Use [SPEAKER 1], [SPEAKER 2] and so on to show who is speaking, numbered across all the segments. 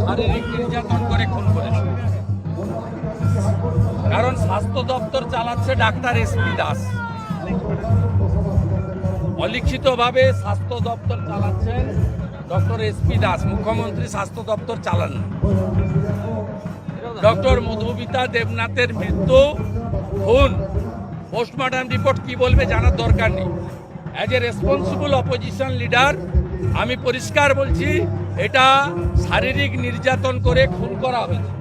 [SPEAKER 1] শারীরিক নির্যাতন করে খুন করেছে। কারণ স্বাস্থ্য দপ্তর চালাচ্ছে ডাক্তার এসপি দাস, অলিখিতভাবে স্বাস্থ্য দপ্তর চালাচ্ছেন ডক্টর এসপি দাস। মুখ্যমন্ত্রী স্বাস্থ্য দপ্তর চালান না। ডক্টর মধুমিতা দেবনাথের মৃত্যু খুন, পোস্টমর্টম রিপোর্ট কি বলবে জানার দরকার নেই। As a responsible opposition leader আমি পরিষ্কার বলছি, এটা শারীরিক নির্যাতন করে খুন করা হয়েছে।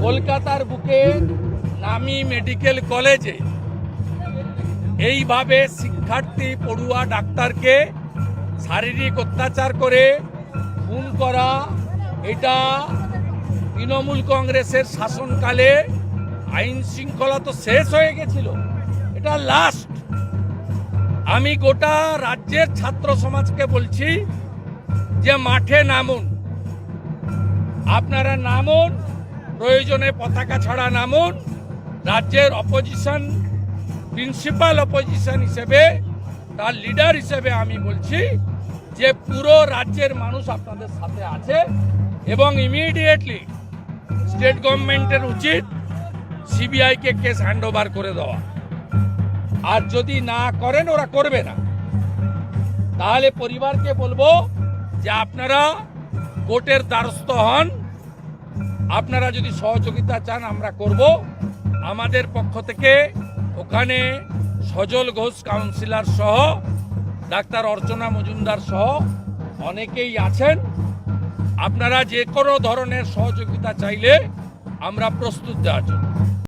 [SPEAKER 1] কলকাতার বুকে নামি মেডিকেল কলেজে এইভাবে শিক্ষার্থী পড়ুয়া ডাক্তারকে শারীরিক অত্যাচার করে খুন করা, এটা তৃণমূল কংগ্রেসের শাসনকালে আইন শৃঙ্খলা তো শেষ হয়ে গেছিল, এটা লাস্ট। আমি গোটা রাজ্যের ছাত্র সমাজকে বলছি যে মাঠে নামুন, আপনারা নামুন, প্রয়োজনে পতাকা ছাড়া নামুন। রাজ্যের অপোজিশন, প্রিন্সিপাল অপোজিশন হিসেবে, তার লিডার হিসেবে আমি বলছি যে পুরো রাজ্যের মানুষ আপনাদের সাথে আছে এবং ইমিডিয়েটলি স্টেট গভর্নমেন্টের উচিত সিবিআইকে কেস হ্যান্ড ওভার করে দেওয়া। আর যদি না করেন, ওরা করবে না, তাহলে পরিবারকে বলবো যে আপনারা কোর্টের দ্বারস্থ হন। আপনারা যদি সহযোগিতা চান আমরা করব। আমাদের পক্ষ থেকে ওখানে সজল ঘোষ কাউন্সিলর সহ, ডাক্তার অর্চনা মজুমদার সহ অনেকেই আছেন। আপনারা যে কোনো ধরনের সহযোগিতা চাইলে আমরা প্রস্তুত দেওয়ার জন্য।